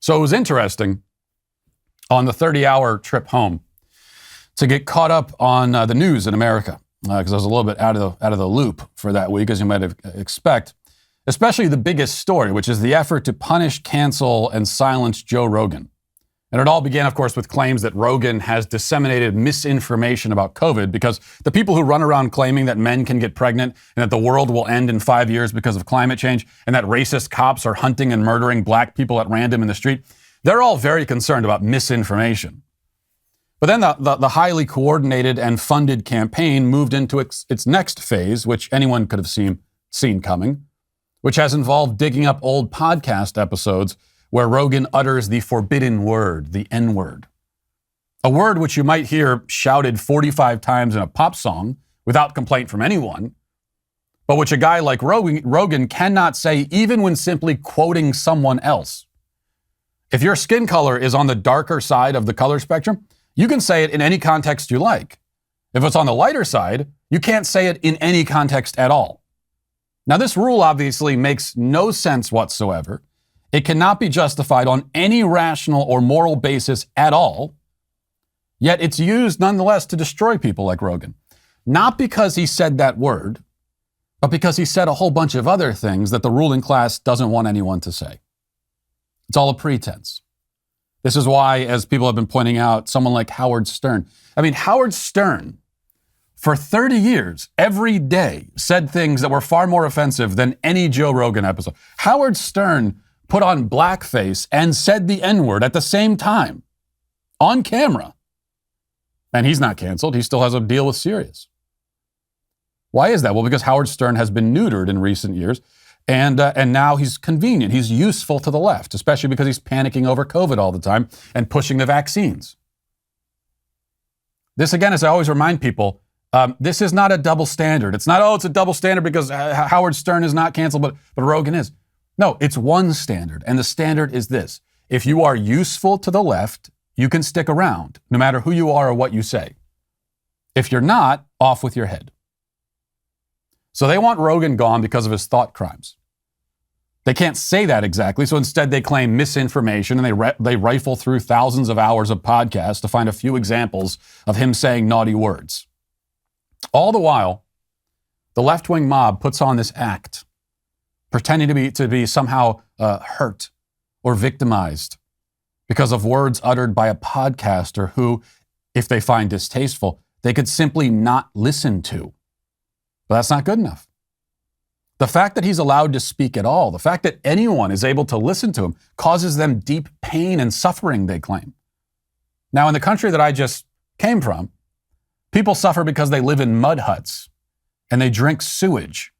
So it was interesting on the 30-hour trip home to get caught up on the news in America, because I was a little bit out of the loop for that week, as you might expect, especially the biggest story, which is the effort to punish, cancel, and silence Joe Rogan. And it all began, of course, with claims that Rogan has disseminated misinformation about COVID, because the people who run around claiming that men can get pregnant and that the world will end in 5 years because of climate change and that racist cops are hunting and murdering black people at random in the street, they're all very concerned about misinformation. But then the highly coordinated and funded campaign moved into its next phase, which anyone could have seen coming, which has involved digging up old podcast episodes where Rogan utters the forbidden word, the N-word. A word which you might hear shouted 45 times in a pop song without complaint from anyone, but which a guy like Rogan cannot say even when simply quoting someone else. If your skin color is on the darker side of the color spectrum, you can say it in any context you like. If it's on the lighter side, you can't say it in any context at all. Now, this rule obviously makes no sense whatsoever. It cannot be justified on any rational or moral basis at all, yet it's used nonetheless to destroy people like Rogan. Not because he said that word, but because he said a whole bunch of other things that the ruling class doesn't want anyone to say. It's all a pretense. This is why, as people have been pointing out, someone like Howard Stern. I mean, Howard Stern, for 30 years, every day, said things that were far more offensive than any Joe Rogan episode. Howard Stern put on blackface and said the N-word at the same time, on camera. And he's not canceled. He still has a deal with Sirius. Why is that? Well, because Howard Stern has been neutered in recent years. And now he's convenient. He's useful to the left, especially because he's panicking over COVID all the time and pushing the vaccines. This, again, as I always remind people, this is not a double standard. It's not, it's a double standard because Howard Stern is not canceled, but Rogan is. No, it's one standard. And the standard is this. If you are useful to the left, you can stick around, no matter who you are or what you say. If you're not, off with your head. So they want Rogan gone because of his thought crimes. They can't say that exactly, so instead they claim misinformation, and they rifle through thousands of hours of podcasts to find a few examples of him saying naughty words. All the while, the left-wing mob puts on this act, pretending to be somehow hurt or victimized because of words uttered by a podcaster who, if they find distasteful, they could simply not listen to. But that's not good enough. The fact that he's allowed to speak at all, the fact that anyone is able to listen to him, causes them deep pain and suffering, they claim. Now, in the country that I just came from, people suffer because they live in mud huts and they drink sewage.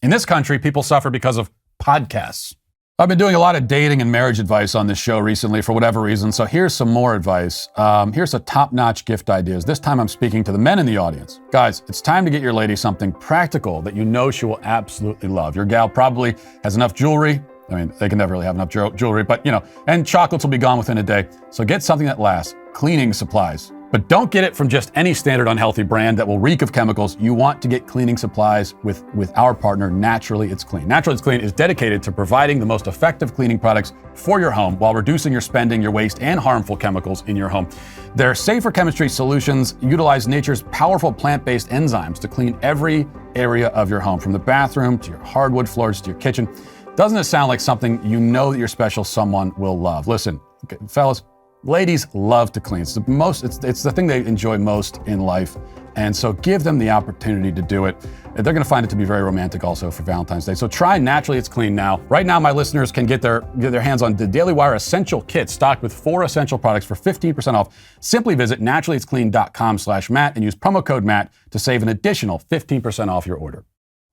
In this country, people suffer because of podcasts. I've been doing a lot of dating and marriage advice on this show recently for whatever reason, so here's some more advice. Here's a top-notch gift ideas. This time I'm speaking to the men in the audience. Guys, it's time to get your lady something practical that you know she will absolutely love. Your gal probably has enough jewelry. I mean, they can never really have enough jewelry, but and chocolates will be gone within a day. So get something that lasts. Cleaning supplies. But don't get it from just any standard unhealthy brand that will reek of chemicals. You want to get cleaning supplies with our partner, Naturally It's Clean. Naturally It's Clean is dedicated to providing the most effective cleaning products for your home while reducing your spending, your waste, and harmful chemicals in your home. Their safer chemistry solutions utilize nature's powerful plant-based enzymes to clean every area of your home, from the bathroom to your hardwood floors to your kitchen. Doesn't it sound like something you know that your special someone will love? Listen, fellas, ladies love to clean. It's the thing they enjoy most in life. And so give them the opportunity to do it. They're going to find it to be very romantic also for Valentine's Day. So try Naturally It's Clean now. Right now, my listeners can get their hands on the Daily Wire Essential Kit stocked with 4 essential products for 15% off. Simply visit naturallyitsclean.com/Matt and use promo code Matt to save an additional 15% off your order.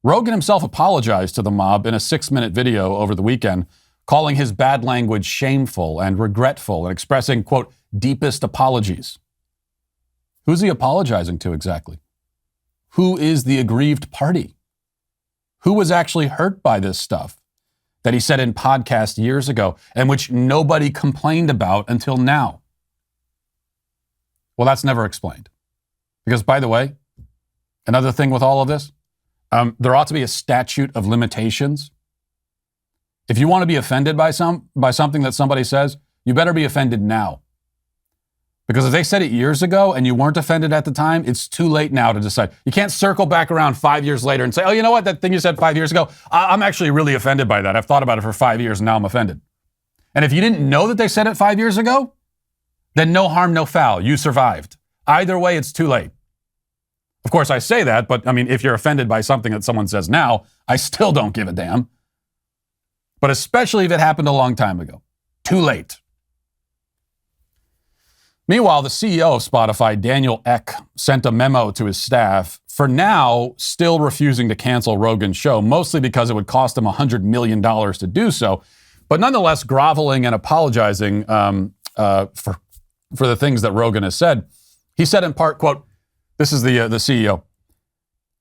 Rogan himself apologized to the mob in a 6-minute video over the weekend, calling his bad language shameful and regretful and expressing, quote, deepest apologies. Who's he apologizing to exactly? Who is the aggrieved party? Who was actually hurt by this stuff that he said in podcasts years ago and which nobody complained about until now? Well, that's never explained. Because, by the way, another thing with all of this, there ought to be a statute of limitations. If you want to be offended by something that somebody says, you better be offended now. Because if they said it years ago and you weren't offended at the time, it's too late now to decide. You can't circle back around 5 years later and say, oh, you know what, that thing you said 5 years ago, I'm actually really offended by that. I've thought about it for 5 years and now I'm offended. And if you didn't know that they said it 5 years ago, then no harm, no foul. You survived. Either way, it's too late. Of course, I say that, but I mean, if you're offended by something that someone says now, I still don't give a damn. But especially if it happened a long time ago. Too late. Meanwhile, the CEO of Spotify, Daniel Ek, sent a memo to his staff, for now still refusing to cancel Rogan's show, mostly because it would cost him $100 million to do so, but nonetheless groveling and apologizing for the things that Rogan has said. He said in part, quote, this is the CEO,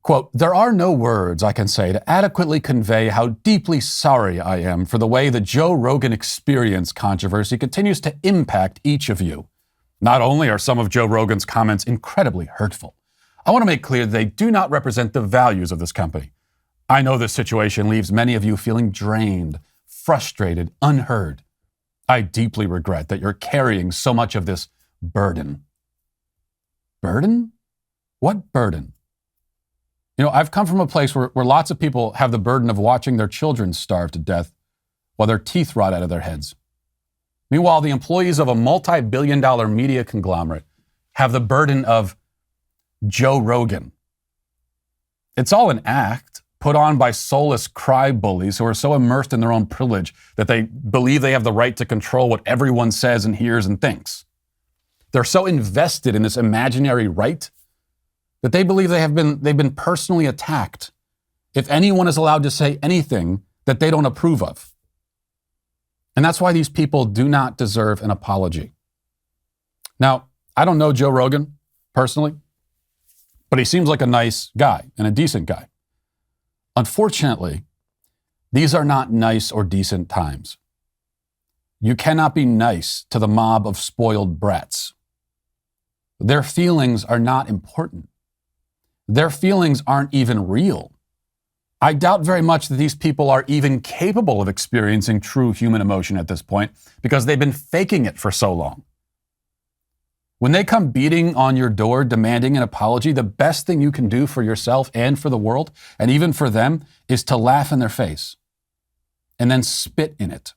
quote, there are no words I can say to adequately convey how deeply sorry I am for the way the Joe Rogan Experience controversy continues to impact each of you. Not only are some of Joe Rogan's comments incredibly hurtful, I want to make clear they do not represent the values of this company. I know this situation leaves many of you feeling drained, frustrated, unheard. I deeply regret that you're carrying so much of this burden. Burden? What burden? You know, I've come from a place where lots of people have the burden of watching their children starve to death while their teeth rot out of their heads. Meanwhile, the employees of a multi-billion-dollar media conglomerate have the burden of Joe Rogan. It's all an act put on by soulless cry bullies who are so immersed in their own privilege that they believe they have the right to control what everyone says and hears and thinks. They're so invested in this imaginary right that they believe they've been personally attacked if anyone is allowed to say anything that they don't approve of. And that's why these people do not deserve an apology. Now, I don't know Joe Rogan personally, but he seems like a nice guy and a decent guy. Unfortunately, these are not nice or decent times. You cannot be nice to the mob of spoiled brats. Their feelings are not important. Their feelings aren't even real. I doubt very much that these people are even capable of experiencing true human emotion at this point because they've been faking it for so long. When they come beating on your door demanding an apology, the best thing you can do for yourself and for the world, and even for them, is to laugh in their face and then spit in it.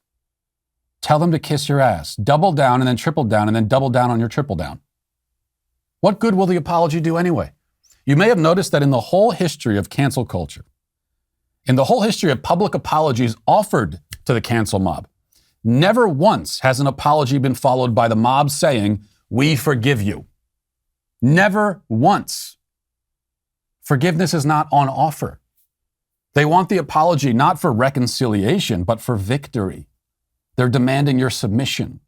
Tell them to kiss your ass, double down and then triple down and then double down on your triple down. What good will the apology do anyway? You may have noticed that in the whole history of cancel culture, in the whole history of public apologies offered to the cancel mob, never once has an apology been followed by the mob saying, "We forgive you." Never once. Forgiveness is not on offer. They want the apology not for reconciliation, but for victory. They're demanding your submission.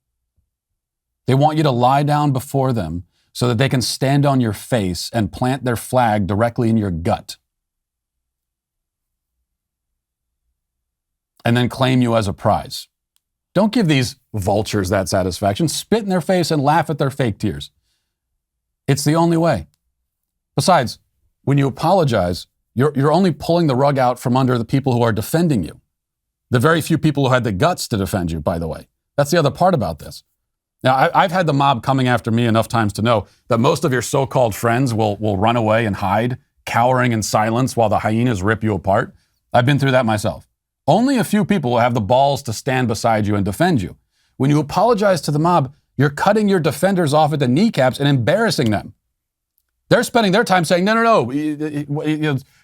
They want you to lie down before them so that they can stand on your face and plant their flag directly in your gut. And then claim you as a prize. Don't give these vultures that satisfaction. Spit in their face and laugh at their fake tears. It's the only way. Besides, when you apologize, you're only pulling the rug out from under the people who are defending you. The very few people who had the guts to defend you, by the way. That's the other part about this. Now, I've had the mob coming after me enough times to know that most of your so-called friends will run away and hide, cowering in silence while the hyenas rip you apart. I've been through that myself. Only a few people will have the balls to stand beside you and defend you. When you apologize to the mob, you're cutting your defenders off at the kneecaps and embarrassing them. They're spending their time saying, no,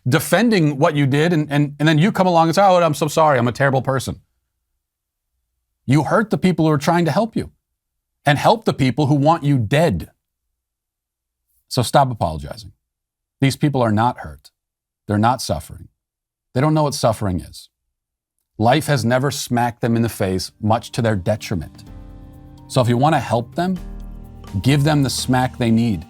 defending what you did, and then you come along and say, oh, I'm so sorry, I'm a terrible person. You hurt the people who are trying to help you, and help the people who want you dead. So stop apologizing. These people are not hurt. They're not suffering. They don't know what suffering is. Life has never smacked them in the face, much to their detriment. So if you want to help them, give them the smack they need.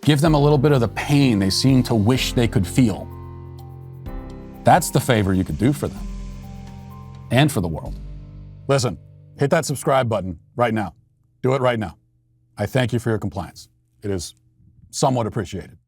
Give them a little bit of the pain they seem to wish they could feel. That's the favor you could do for them and for the world. Listen, hit that subscribe button right now. Do it right now. I thank you for your compliance. It is somewhat appreciated.